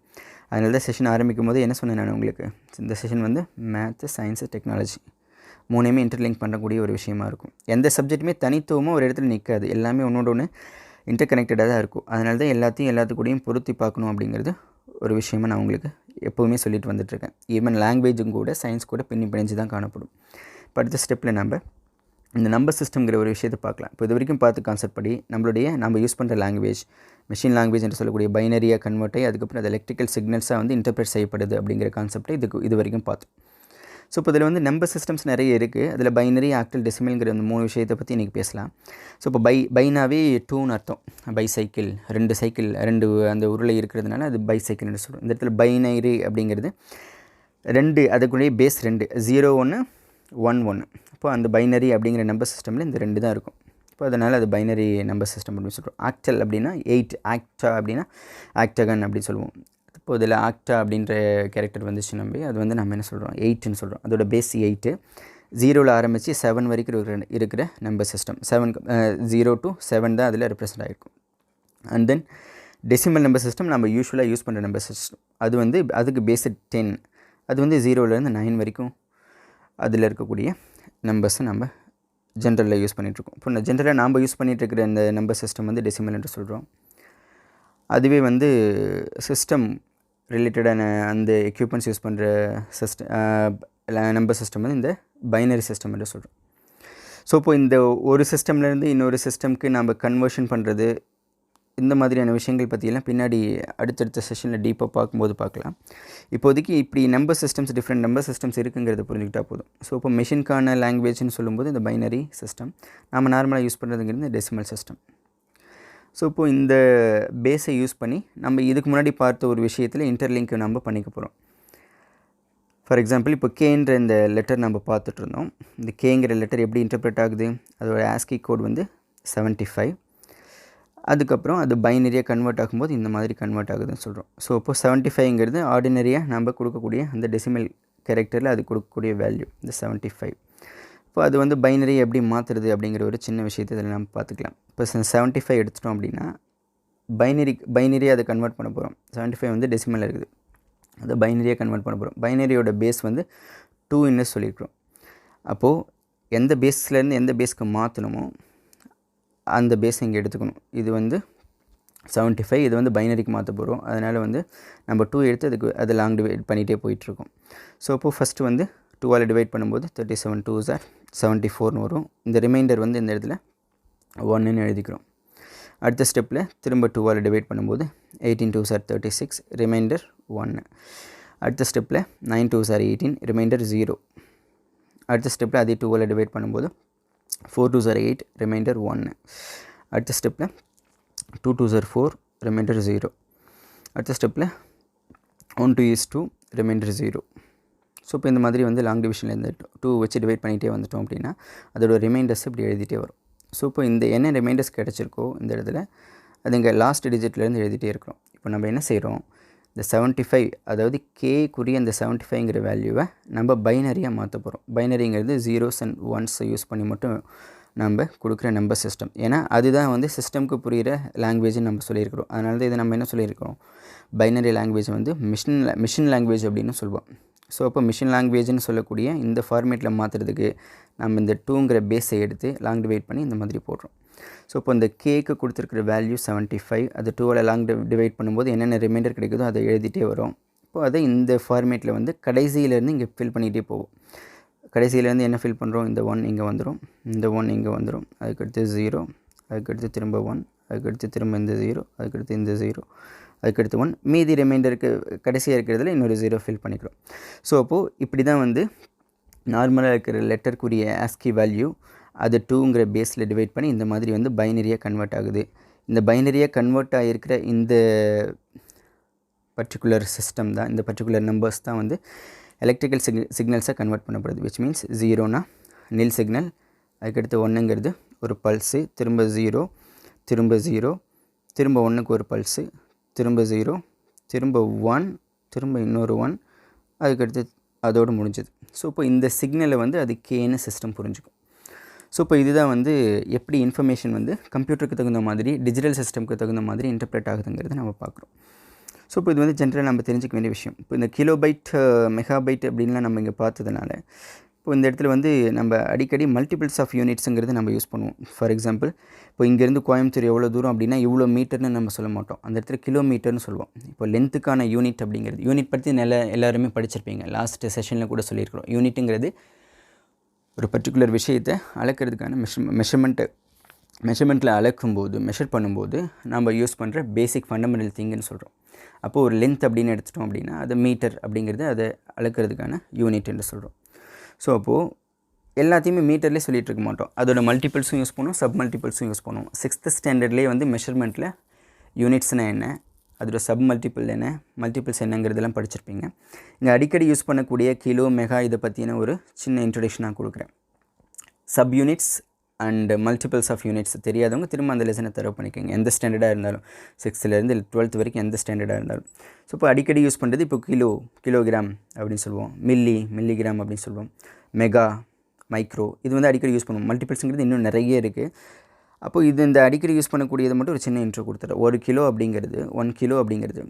அதனால தான் செஷன் ஆரம்பிக்கும் போது என்ன சொன்னேன் நான் உங்களுக்கு, இந்த செஷன் வந்து மேத்து, சயின்ஸு, டெக்னாலஜி மூணையுமே இன்டர்லிங்க் பண்ணக்கூடிய ஒரு விஷயமா இருக்கும். எந்த சப்ஜெக்ட்டுமே தனித்துவமாக ஒரு இடத்துல நிற்காது, எல்லாமே ஒன்றோட ஒன்று இன்டர் கனெக்டடாக தான் இருக்கும். அதனால தான் எல்லாத்துக்கூடையும் பொருத்தி பார்க்கணும் அப்படிங்கிறது ஒரு விஷயமாக நான் உங்களுக்கு எப்போவுமே சொல்லிட்டு வந்துட்டுருக்கேன். ஈவன் லாங்குவேஜும் கூட சயின்ஸ் கூட பிணைஞ்சு தான் காணப்படும். இப்போ அடுத்த ஸ்டெப்பில் நம்ம இந்த நம்பர் சிஸ்டம்ங்கிற ஒரு விஷயத்தை பார்க்கலாம். இப்போ இது வரைக்கும் பார்த்து கான்செப்ட் படி நம்ம யூஸ் பண்ணுற லாங்குவேஜ் மெஷின் லாங்குவேஜ் என்று சொல்லக்கூடிய பைனரியாக கன்வெர்ட் ஆகி அதுக்கப்புறம் அது எலக்ட்ரிக்கல் சிக்னல்ஸாக வந்து இன்டர்பிரேட் செய்யப்படுது அப்படிங்கிற கான்செப்டை இது வரைக்கும் பார்த்தோம். ஸோ இப்போ இதில் வந்து நம்பர் சிஸ்டம்ஸ் நிறைய இருக்குது. அதில் பைனரி, ஆக்டல், டெசிமல்ங்கிற அந்த 3 விஷயத்தை பற்றி இன்றைக்கி பேசலாம். ஸோ இப்போ பைனாவே 2ன்னு அர்த்தம், பைசைக்கிள், 2 சைக்கிள், 2 அந்த உருளை இருக்கிறதுனால அது பைசைக்கிள்னு சொல்கிறோம். இந்த இடத்துல பைனரி அப்படிங்கிறது 2, அதுக்குள்ளேயே பேஸ் 2, 0 1 1 1. இப்போ அந்த பைனரி அப்படிங்கிற நம்பர் சிஸ்டமில் இந்த 2 தான் இருக்கும். இப்போ அதனால் அது பைனரி நம்பர் சிஸ்டம் அப்படின்னு சொல்கிறோம். ஆக்டல் அப்படின்னா 8, ஆக்டா அப்படின்னா ஆக்டகன் அப்படின்னு சொல்லுவோம். இப்போ இதில் ஆக்டா அப்படின்ற கேரக்டர் வந்துச்சு அது வந்து நம்ம என்ன சொல்கிறோம், 8ன்னு சொல்கிறோம். அதோட பேஸ் 8, 0ல் ஆரம்பித்து 7 வரைக்கும் இருக்கிற நம்பர் சிஸ்டம். 0 to 7 தான் அதில் ரெப்ரசென்ட் ஆகிருக்கும். And then decimal number system நம்ம யூஸ்வலாக யூஸ் பண்ணுற நம்பர் சிஸ்டம். அது வந்து அதுக்கு பேஸு 10, அது வந்து 0லேருந்து 9 வரைக்கும் அதில் இருக்கக்கூடிய நம்பர்ஸை நம்ம ஜென்ரலில் யூஸ் பண்ணிகிட்ருக்கோம். இப்போ ஜென்ரலாக நாம் யூஸ் பண்ணிகிட்ருக்கிற இந்த நம்பர் சிஸ்டம் வந்து டெசிமல் என்று சொல்கிறோம். அதுவே வந்து சிஸ்டம் ரிலேட்டடான அந்த எக்யூப்மெண்ட்ஸ் யூஸ் பண்ணுற நம்பர் சிஸ்டம் வந்து இந்த பைனரி சிஸ்டம் என்று சொல்கிறோம். ஸோ இப்போ இந்த ஒரு சிஸ்டம்லேருந்து இன்னொரு சிஸ்டம்க்கு நம்ம கன்வர்ஷன் பண்ணுறது, இந்த மாதிரியான விஷயங்கள் பற்றியெல்லாம் பின்னாடி அடுத்தடுத்த செஷனில் டீப்பாக பார்க்கும்போது பார்க்கலாம். இப்போதைக்கு இப்படி number systems, different number systems இருக்குங்கிறத புரிஞ்சுக்கிட்டால் போதும். ஸோ இப்போ மெஷின்கான லாங்குவேஜ்னு சொல்லும்போது இந்த பைனரி சிஸ்டம், நம்ம நார்மலாக யூஸ் பண்ணுறதுங்கிறது டெசிமல் சிஸ்டம். ஸோ இப்போது இந்த பேஸை யூஸ் பண்ணி நம்ம இதுக்கு முன்னாடி பார்த்த ஒரு விஷயத்தில் இன்டர்லிங்க் நம்ம பண்ணிக்க போகிறோம். ஃபார் எக்ஸாம்பிள் இப்போ கேன்ற இந்த லெட்டர் நம்ம பார்த்துட்டு இருந்தோம். இந்த கேங்கிற லெட்டர் எப்படி இன்டர்பிரேட் ஆகுது, அதோட ஆஸ்கி கோட் வந்து 75. அதுக்கப்புறம் அது பைனரியாக கன்வெர்ட் ஆகும்போது இந்த மாதிரி கன்வெர்ட் ஆகுதுன்னு சொல்கிறோம். ஸோ இப்போது 75ங்கிறது ஆர்டினரியாக நம்ம கொடுக்கக்கூடிய அந்த டெசிமல் கேரக்டரில் அது கொடுக்கக்கூடிய வேல்யூ இந்த 75. இப்போ அது வந்து பைனரி எப்படி மாற்றுறது அப்படிங்கிற ஒரு சின்ன விஷயத்தை இதில் நம்ம பார்த்துக்கலாம். இப்போ 75 எடுத்துட்டோம் அப்படின்னா பைனரியாக அதை கன்வெர்ட் பண்ண போகிறோம். 75 வந்து டெசிமல் இருக்குது, அதை பைனரியாக கன்வெர்ட் பண்ண போகிறோம். பைனரியோட பேஸ் வந்து 2ன்னு சொல்லியிருக்கிறோம். அப்போது எந்த பேஸ்லேருந்து எந்த பேஸ்க்கு மாற்றணுமோ அந்த பேஸ் இங்கே எடுத்துக்கணும். இது வந்து 75, இது வந்து பைனரிக்கு மாற்ற போகிறோம். அதனால் வந்து நம்ம 2 எடுத்து அது லாங் டிவைட் பண்ணிகிட்டே போயிட்டுருக்கோம். ஸோ அப்போது ஃபஸ்ட்டு வந்து 2ஆல் டிவைட் பண்ணும்போது 37 2s are 74ன்னு வரும். இந்த ரிமைண்டர் வந்து இந்த இடத்துல 1ன்னு எழுதிக்கிறோம். அடுத்த ஸ்டெப்பில் திரும்ப 2ஆல் டிவைட் பண்ணும்போது 18 2s are 36, ரிமைண்டர் 1. அடுத்த ஸ்டெப்பில் 9 2s are 18, ரிமைண்டர் 0. அடுத்த ஸ்டெப்பில் அதே 2ஆல் டிவைட் பண்ணும்போது 4 2s are 8, ரிமைண்டர் 1. அடுத்த ஸ்டெப்பில் 2 2s are 4, ரிமைண்டர் 0. அடுத்த ஸ்டெப்பில் 1 2 is 2, ரிமைண்டர் 0. ஸோ இப்போ இந்த மாதிரி வந்து லாங் டிவிஷனில் இந்த 2 வச்சு டிவைட் பண்ணிகிட்டே வந்துட்டோம் அப்படின்னா அதோட ரிமைண்டர்ஸ் இப்படி எழுதிட்டே வரும். ஸோ இப்போ இந்த என்ன ரிமைண்டர்ஸ் கிடச்சிருக்கோ இந்த இடத்துல அது இங்கே லாஸ்ட் டிஜிட்லேருந்து எழுதிட்டே இருக்கிறோம். இப்போ நம்ம என்ன செய்கிறோம், இந்த 75, அதாவது கேக்குரிய அந்த 75ங்கிற வேல்யூவை நம்ம பைனரியாக மாற்ற போகிறோம். பைனரிங்கிறது 0s and 1s யூஸ் பண்ணி மட்டும் நம்ம கொடுக்குற நம்பர் சிஸ்டம். ஏன்னா அதுதான் வந்து சிஸ்டம்க்கு புரிகிற லாங்குவேஜ்னு நம்ம சொல்லியிருக்கிறோம். அதனால தான் இதை நம்ம என்ன சொல்லியிருக்கிறோம், பைனரி லாங்குவேஜ் வந்து மிஷின் லாங்குவேஜ் அப்படின்னு சொல்லுவோம். ஸோ அப்போ மிஷின் லாங்குவேஜ்னு சொல்லக்கூடிய இந்த ஃபார்மேட்டில் மாற்றுறதுக்கு நம்ம இந்த 2ங்கிற பேஸை எடுத்து லாங் டிவைட் பண்ணி இந்த மாதிரி போடுறோம். ஸோ இப்போ இந்த கேக்கு கொடுத்துருக்கிற வேல்யூ 75, அது 2ஆல் லாங் டிவைட் பண்ணும்போது என்னென்ன ரிமைண்டர் கிடைக்குதோ அதை எழுதிட்டே வரும். இப்போ அதை இந்த ஃபார்மேட்டில் வந்து கடைசியிலேருந்து இங்கே ஃபில் பண்ணிகிட்டே போகும். கடைசியிலேருந்து என்ன ஃபில் பண்ணுறோம், இந்த 1 இங்கே வந்துடும், இந்த 1 இங்கே வந்துடும், அதுக்கடுத்து 0, அதுக்கடுத்து திரும்ப 1, அதுக்கடுத்து திரும்ப இந்த 0, அதுக்கடுத்து இந்த 0, அதுக்கடுத்து 1, மீதி ரிமைண்டருக்கு கடைசியாக இருக்கிறதுல இன்னொரு 0 ஃபில் பண்ணிக்கிறோம். ஸோ அப்போது இப்படி தான் வந்து நார்மலாக இருக்கிற லெட்டருக்குரிய ஆஸ்கி வேல்யூ அது 2ங்கிற பேஸில் டிவைட் பண்ணி இந்த மாதிரி வந்து பைனரியாக கன்வெர்ட் ஆகுது. இந்த பைனரியாக கன்வெர்ட் ஆகிருக்கிற இந்த பர்டிகுலர் சிஸ்டம் தான், இந்த பர்டிகுலர் நம்பர்ஸ் தான் வந்து எலக்ட்ரிக்கல் சிக்னல்ஸாக கன்வெர்ட் பண்ணப்படுது. விச் மீன்ஸ் 0னா நில் சிக்னல், அதுக்கடுத்து 1ங்கிறது ஒரு பல்ஸு, திரும்ப 0, திரும்ப 0, திரும்ப 1க்கு ஒரு பல்ஸு, திரும்ப 0, திரும்ப 1, திரும்ப இன்னொரு 1, அதுக்கடுத்து அதோடு முடிஞ்சது. ஸோ இப்போ இந்த சிக்னலை வந்து அது கேன்னு சிஸ்டம் புரிஞ்சுக்கும். ஸோ இப்போ இதுதான் வந்து எப்படி இன்ஃபர்மேஷன் வந்து கம்ப்யூட்டருக்கு தகுந்த மாதிரி, டிஜிட்டல் சிஸ்டம்க்கு தகுந்த மாதிரி இன்டர்பிரேட் ஆகுதுங்கிறத நம்ம பார்க்குறோம். ஸோ இப்போ இது வந்து ஜென்ரலாக நம்ம தெரிஞ்சிக்க வேண்டிய விஷயம். இப்போ இந்த கிலோபைட், மெகாபைட் அப்படின்லாம் நம்ம இங்கே பார்த்ததுனால இப்போ இந்த இடத்துல வந்து நம்ம அடிக்கடி மல்டிபிள்ஸ் ஆஃப் யூனிட்ஸுங்கிறது நம்ம யூஸ் பண்ணுவோம். ஃபார் எக்ஸாம்பிள் இப்போ இங்கேருந்து கோயம்புத்தூர் எவ்வளோ தூரம் அப்படின்னா இவ்வளோ மீட்டர்னு நம்ம சொல்ல மாட்டோம், அந்த இடத்துல கிலோமீட்டர்னு சொல்லுவோம். இப்போ லென்த்துக்கான யூனிட் அப்படிங்கிறது, யூனிட் பற்றி எல்லாருமே படிச்சிருப்பீங்க, லாஸ்ட் செஷனில் கூட சொல்லியிருக்கிறோம். யூனிட்டுங்கிறது ஒரு பர்டிகுலர் விஷயத்தை அளக்கிறதுக்கான மெஷர்மெண்ட்டில் அளக்கும்போது, மெஷர் பண்ணும்போது நம்ம யூஸ் பண்ணுற பேசிக் ஃபண்டமெண்டல் திங்குன்னு சொல்கிறோம். அப்போது ஒரு லென்த் அப்படின்னு எடுத்துட்டோம் அப்படின்னா அது மீட்டர் அப்படிங்கிறது அதை அளக்கிறதுக்கான யூனிட் என்று சொல்கிறோம். ஸோ அப்போது எல்லாத்தையுமே மீட்டர்லேயே சொல்லிகிட்டு இருக்க மாட்டோம், அதோட மல்டிபிள்ஸும் யூஸ் பண்ணுவோம், சப் மல்டிபிள்ஸும் யூஸ் பண்ணுவோம். 6th ஸ்டாண்டர்ட்லேயே வந்து மெஷர்மெண்ட்டில் யூனிட்ஸ்னால் என்ன, அதோட சப் மல்டிபிள் என்ன, மல்டிபிள்ஸ் என்னங்கிறதெல்லாம் படிச்சிருப்பீங்க. இங்கே அடிக்கடி யூஸ் பண்ணக்கூடிய கிலோ, மெகா இதை பற்றின ஒரு சின்ன இன்ட்ரொடக்ஷனாக கொடுக்குறேன். Sub units and multiples of units தெரியாதவங்க திரும்ப அந்த லெசனை தரவு பண்ணிக்கோங்க, எந்த ஸ்டாண்டர்டாக இருந்தாலும், 6th-லேருந்து 12th வரைக்கும் எந்த ஸ்டாண்டர்டாக இருந்தாலும். ஸோ இப்போ அடிக்கடி யூஸ் பண்ணுறது இப்போ கிலோகிராம் அப்படின்னு சொல்லுவோம், மில்லிகிராம் அப்படின்னு சொல்லுவோம், மெகா, மைக்ரோ, இது வந்து அடிக்கடி யூஸ் பண்ணுவோம். மல்டிபிள்ஸுங்கிறது இன்னும் நிறைய இருக்குது. அப்போது இது இந்த அடிக்கடி யூஸ் பண்ணக்கூடியதை மட்டும் ஒரு சின்ன இன்ட்ரோ கொடுத்துட்றேன். 1 கிலோ அப்படிங்கிறது 1 கிலோ அப்படிங்கிறது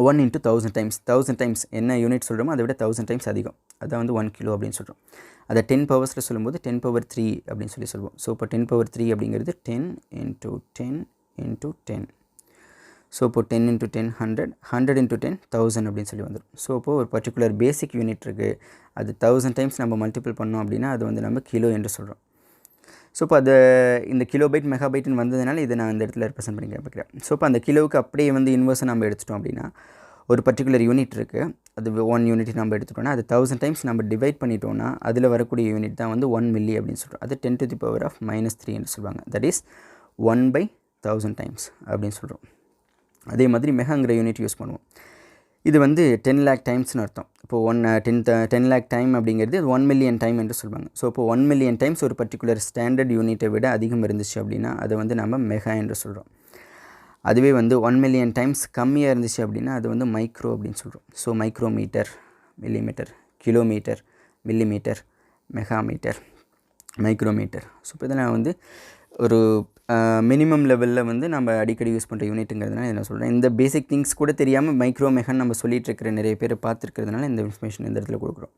1 × 1000 டைம்ஸ், 1000 டைம்ஸ் என்ன யூனிட் சொல்கிறோமோ அதை விட 1000 டைம்ஸ் அதிகம், அதான் வந்து 1 கிலோ அப்படின்னு சொல்கிறோம். அதை 10 பவர்ஸில் சொல்லும்போது 10^3 அப்படின்னு சொல்லுவோம். ஸோ இப்போ 10^3 அப்படிங்கிறது 10 × 10 × 10. ஸோ இப்போ 10 × 10 100, 100 × 10 1000 அப்படின்னு சொல்லி வந்துடும். ஸோ இப்போது ஒரு பர்டிகுலர் பேசிக் யூனிட் இருக்குது, அது 1000 டைம்ஸ் நம்ம மல்டிபிள் பண்ணோம் அப்படின்னா அது வந்து நம்ம கிலோ என்று சொல்கிறோம். ஸோ இப்போ அது இந்த கிலோபைட் மெகாபைட்னு வந்ததுனால இதை நான் இந்த இடத்துல ரெப்ரசென்ட் பண்ணி கேட்குறேன். ஸோ இப்போ அந்த கிலோவுக்கு அப்படியே வந்து இன்வர்ஸை நம்ம எடுத்துட்டோம் அப்படின்னா ஒரு பர்டிகுலர் யூனிட் இருக்குது, அது 1 யூனிட் நம்ம எடுத்துட்டோம்னா அது 1000 டைம்ஸ் நம்ம டிவைட் பண்ணிட்டோம்னா அதில் வரக்கூடிய யூனிட் தான் வந்து 1 மில்லி அப்படின்னு சொல்கிறோம். அது 10⁻³ என்று சொல்லுவாங்க. தட் இஸ் 1/1000 டைம்ஸ் அப்படின்னு சொல்கிறோம். அதே மாதிரி மெகாங்கிற யூனிட் யூஸ் பண்ணுவோம். இது வந்து 10 lakh டைம்ஸ்னு அர்த்தம். இப்போது 10 lakh டைம் அப்படிங்கிறது 1 மில்லியன் டைம் என்று சொல்லுவாங்க. ஸோ இப்போ 1 மில்லியன் டைம்ஸ் ஒரு பர்டிகுலர் ஸ்டாண்டர்ட் யூனிட்டை விட அதிகம் இருந்துச்சு அப்படின்னா அதை வந்து நம்ம மெகா என்று சொல்கிறோம். அதுவே வந்து 1 மில்லியன் டைம்ஸ் கம்மியாக இருந்துச்சு அப்படின்னா அது வந்து மைக்ரோ அப்படின்னு சொல்கிறோம். So micrometre, millimetre, kilometre, millimetre, megametre, micrometre. So இப்போ இதெல்லாம் வந்து ஒரு மினிமம் லெவலில் வந்து நம்ம அடிக்கடி யூஸ் பண்ணுற யூனிட்டுங்கிறதுனால என்ன சொல்கிறேன், இந்த பேசிக் திங்ஸ் கூட தெரியாமல் மைக்ரோ மெகான்னு நம்ம சொல்லிகிட்டு இருக்கிற நிறைய பேர் பார்த்துருக்கிறதுனால இந்த இன்ஃபர்மேஷன் இந்த இடத்துல கொடுக்குறோம்.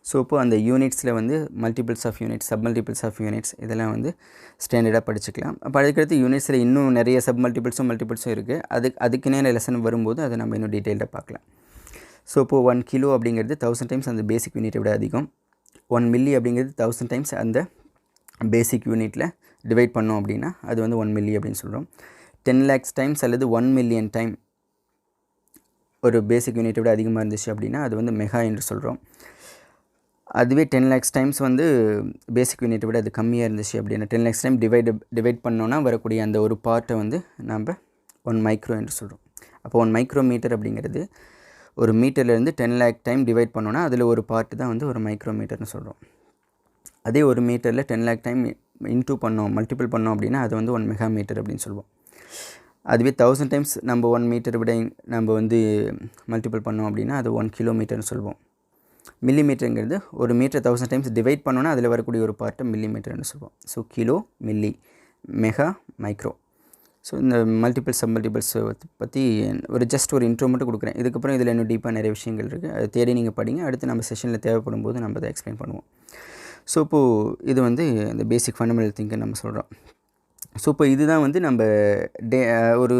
ஸோ இப்போது அந்த யூனிட்ஸில் வந்து multiples of units, sub multiples of units இதெல்லாம் வந்து ஸ்டாண்டர்டாக படிச்சுக்கலாம். அப்போ அதுக்கடுத்து யூனிட்ஸில் இன்னும் நிறைய சப் மல்டிபிள்ஸும் இருக்குது. அதுக்குன்னே லெசன் வரும்போது அதை நம்ம இன்னும் டீட்டெயில்டாக பார்க்கலாம். ஸோ இப்போது 1 கிலோ அப்படிங்கிறது 1000 டைம்ஸ் அந்த பேசிக் யூனிட்டை விட அதிகம். 1 மில்லி அப்படிங்கிறது 1000 டைம்ஸ் அந்த பேசிக் யூனிட்டில் டிவைட் பண்ணோம் அப்படின்னா அது வந்து 1 மில்லி அப்படின்னு சொல்கிறோம். 10 lakhs டைம்ஸ் அல்லது 1 மில்லியன் டைம் ஒரு பேசிக் யூனிட்டை விட அதிகமாக இருந்துச்சு அப்படின்னா அது வந்து மெகா என்று சொல்கிறோம். அதுவே 10 lakhs டைம்ஸ் வந்து பேசிக் யூனிட்டை விட அது கம்மியாக இருந்துச்சு அப்படின்னா 10 lakhs டைம் டிவைட் பண்ணோன்னா வரக்கூடிய அந்த ஒரு பார்ட்டை வந்து நம்ம 1 மைக்ரோ என்று சொல்கிறோம். அப்போ 1 மைக்ரோமீட்டர் அப்படிங்கிறது ஒரு மீட்டர்லேருந்து 10 lakh டைம் டிவைட் பண்ணோன்னா அதில் ஒரு பார்ட்டு தான் வந்து ஒரு மைக்ரோமீட்டர்னு சொல்கிறோம். அதே ஒரு மீட்டரில் 10 lakh டைம் மல்டிபிள் பண்ணோம் அப்படின்னா அது வந்து 1 மெகாமீட்டர் அப்படின்னு சொல்லுவோம். அதுவே 1000 டைம்ஸ் நம்ம 1 மீட்டர் விட நம்ம வந்து மல்டிபிள் பண்ணோம் அப்படின்னா அது 1 கிலோமீட்டர்னு சொல்லுவோம். மில்லிமீட்டருங்கிறது ஒரு மீட்டர் 1000 டைம்ஸ் டிவைட் பண்ணோன்னா அதில் வரக்கூடிய ஒரு பார்ட்டை மில்லிமீட்டர்னு சொல்லுவோம். So kilo, milli, mega, micro. So இந்த மல்டிபிள் சப் மல்டிபிள்ஸ் பற்றி ஜஸ்ட் ஒரு இன்ட்ரோ மட்டும் கொடுக்குறேன். இதுக்கப்புறம் இதில் இன்னும் டீப்பாக நிறைய விஷயங்கள் இருக்குது. அதை தேடி நீங்கள் படிங்க. அடுத்து நம்ம செஷனில் தேவைப்படும் போது நம்ம அதை எக்ஸ்பிளைன் பண்ணுவோம். ஸோ இப்போது இது வந்து இந்த பேசிக் ஃபண்டமெண்டல் திங்க் நம்ம சொல்கிறோம். ஸோ இப்போ இதுதான் வந்து நம்ம ஒரு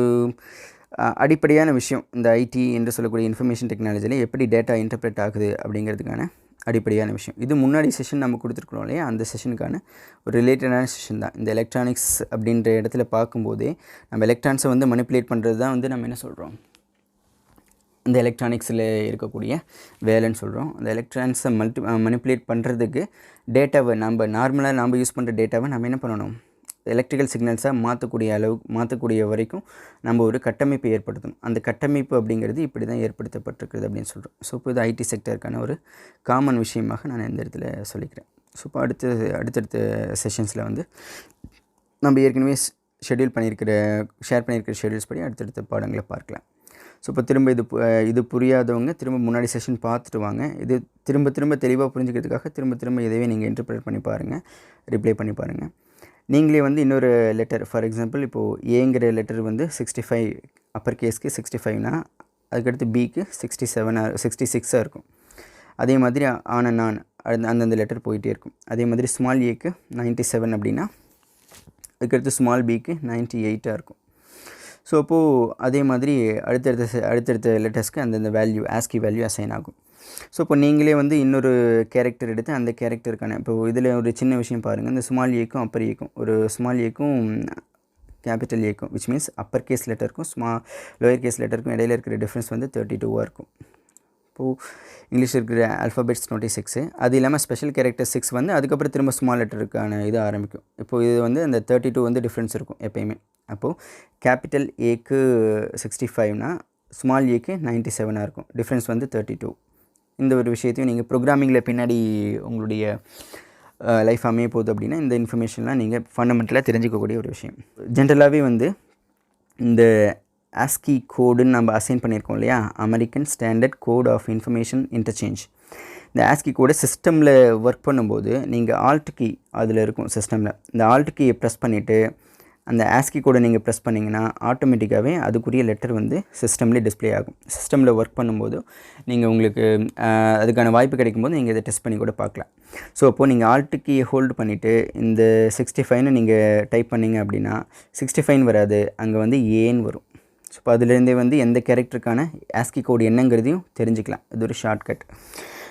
அடிப்படையான விஷயம். இந்த ஐடி என்று சொல்லக்கூடிய இன்ஃபர்மேஷன் டெக்னாலஜியில் எப்படி டேட்டா இன்டர்பிரேட் ஆகுது அப்படிங்கிறதுக்கான அடிப்படையான விஷயம். இது முன்னாடி செஷன் நம்ம கொடுத்துருக்குறோம் இல்லையா, அந்த செஷனுக்கான ஒரு ரிலேட்டடான செஷன் தான். இந்த எலக்ட்ரானிக்ஸ் அப்படின்ற இடத்துல பார்க்கும்போதே நம்ம எலக்ட்ரான்ஸை வந்து மனிப்புலேட் பண்ணுறது தான் வந்து நம்ம என்ன சொல்கிறோம், இந்த எலக்ட்ரானிக்ஸில் இருக்கக்கூடிய வேலைன்னு சொல்கிறோம். அந்த எலக்ட்ரானிக்ஸை மனிப்புலேட் பண்ணுறதுக்கு டேட்டாவை நார்மலாக யூஸ் பண்ணுற டேட்டாவை நம்ம என்ன பண்ணணும், எலக்ட்ரிக்கல் சிக்னல்ஸாக மாற்றக்கூடிய வரைக்கும் நம்ம ஒரு கட்டமைப்பை ஏற்படுத்தணும். அந்த கட்டமைப்பு அப்படிங்கிறது இப்படி தான் ஏற்படுத்தப்பட்டிருக்குது அப்படின்னு சொல்கிறோம். ஸோ இப்போ இது ஐடி செக்டருக்கான ஒரு காமன் விஷயமாக நான் இந்த இடத்துல சொல்லிக்கிறேன். ஸோ இப்போ அடுத்தடுத்த செஷன்ஸில் வந்து நம்ம ஏற்கனவே ஷெட்யூல் ஷேர் பண்ணியிருக்கிற ஷெட்யூல்ஸ் படி அடுத்தடுத்த பாடங்களை பார்க்கலாம். ஸோ இப்போ திரும்ப இது புரியாதவங்க திரும்ப முன்னாடி செஷன் பார்த்துட்டு வாங்க. இது திரும்ப தெளிவாக புரிஞ்சுக்கிறதுக்காக திரும்ப இதவே நீங்கள் இன்டர்பிரேட் பண்ணி பாருங்கள், ரிப்ளை பண்ணி பாருங்கள். நீங்களே வந்து இன்னொரு லெட்டர், ஃபார் எக்ஸாம்பிள் இப்போது ஏங்கிற லெட்டர் வந்து 65 அப்பர் கேஸ்க்கு 65னா அதுக்கடுத்து பிக்கு 66 இருக்கும். அதே மாதிரி நான் அந்தந்த லெட்டர் போயிட்டே இருக்கும். அதே மாதிரி ஸ்மால் ஏக்கு 97 அப்படின்னா அதுக்கடுத்து ஸ்மால் பிக்கு 98 இருக்கும். ஸோ அப்போது அதே மாதிரி அடுத்தடுத்த லெட்டர்ஸ்க்கு அந்தந்த வேல்யூ ஆஸ்கி வேல்யூ அசைன் ஆகும். ஸோ இப்போ நீங்களே வந்து இன்னொரு கேரக்டர் எடுத்து அந்த கேரக்டருக்கான இப்போ இதில் ஒரு சின்ன விஷயம் பாருங்கள். இந்த ஸ்மால் ஏக்கும் அப்பர் ஏக்கும், ஒரு ஸ்மால் ஏக்கும் கேபிட்டல் ஏக்கும், விச் மீன்ஸ் அப்பர் கேஸ் லெட்டருக்கும் லோயர் கேஸ் லெட்டருக்கும் இடையில இருக்கிற டிஃப்ரென்ஸ் வந்து 32 இருக்கும். இப்போது இங்கிலீஷில் இருக்கிற ஆல்ஃபபெட்ஸ் 26, அது இல்லாமல் ஸ்பெஷல் கேரக்டர் 6 வந்து அதுக்கப்புறம் திரும்ப ஸ்மால் லெட்டருக்கான இது ஆரம்பிக்கும். இப்போது இது வந்து அந்த 32 வந்து டிஃப்ரென்ஸ் இருக்கும் எப்பயுமே. அப்போது கேபிட்டல் ஏக்கு 65னா ஸ்மால் ஏக்கு 97 இருக்கும். டிஃப்ரென்ஸ் வந்து 32. இந்த ஒரு விஷயத்தையும் நீங்கள் ப்ரோக்ராமிங்கில் பின்னாடி உங்களுடைய லைஃப் அமைய போகுது அப்படின்னா இந்த இன்ஃபர்மேஷன்லாம் நீங்கள் ஃபண்டமெண்டலாக தெரிஞ்சுக்கக்கூடிய ஒரு விஷயம். ஜென்ரலாகவே வந்து இந்த ஆஸ்கி கோடுன்னு நம்ம அசைன் பண்ணியிருக்கோம் இல்லையா, American standard code of information interchange. இந்த ஆஸ்கி கோடை சிஸ்டமில் ஒர்க் பண்ணும்போது நீங்கள் ஆல்ட் கீ அதில் இருக்கும் சிஸ்டமில். இந்த ஆல்ட் கீயை ப்ரெஸ் பண்ணிவிட்டு அந்த ஆஸ்கி கோடை நீங்கள் ப்ரெஸ் பண்ணிங்கன்னா ஆட்டோமேட்டிக்காகவே அதுக்குரிய லெட்டர் வந்து சிஸ்டம்லேயே டிஸ்பிளே ஆகும். சிஸ்டமில் ஒர்க் பண்ணும்போது நீங்கள் உங்களுக்கு அதுக்கான வாய்ப்பு கிடைக்கும்போது நீங்கள் இதை டெஸ்ட் பண்ணி கூட பார்க்கலாம். ஸோ அப்போது நீங்கள் ஆல்ட் கீயை ஹோல்டு பண்ணிவிட்டு இந்த 65ன்னு நீங்கள் டைப் பண்ணிங்க அப்படின்னா 65 வராது, அங்கே வந்து ஏன்னு வரும். ஸோ இப்போ அதுலேருந்தே வந்து எந்த கேரக்டருக்கான ஆஸ்கி கோடு என்னங்கிறதையும் தெரிஞ்சுக்கலாம். இது ஒரு ஷார்ட்கட்.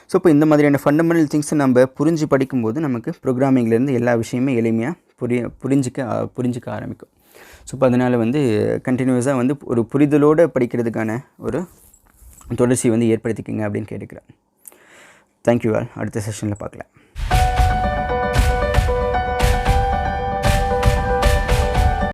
ஸோ இப்போ இந்த மாதிரியான ஃபண்டமெண்டல் திங்ஸை நம்ம புரிஞ்சு படிக்கும்போது நமக்கு ப்ரோக்ராமிங்லேருந்து எல்லா விஷயமே எளிமையாக புரிஞ்சிக்க ஆரம்பிக்கும். ஸோ இப்போ அதனால் வந்து கண்டினியூஸாக வந்து ஒரு புரிதலோடு படிக்கிறதுக்கான ஒரு தொடர்ச்சி வந்து ஏற்படுத்திக்கங்க அப்படின்னு கேட்டுக்கிறேன். Thank you all. அடுத்த செஷனில் பார்க்கலாம்.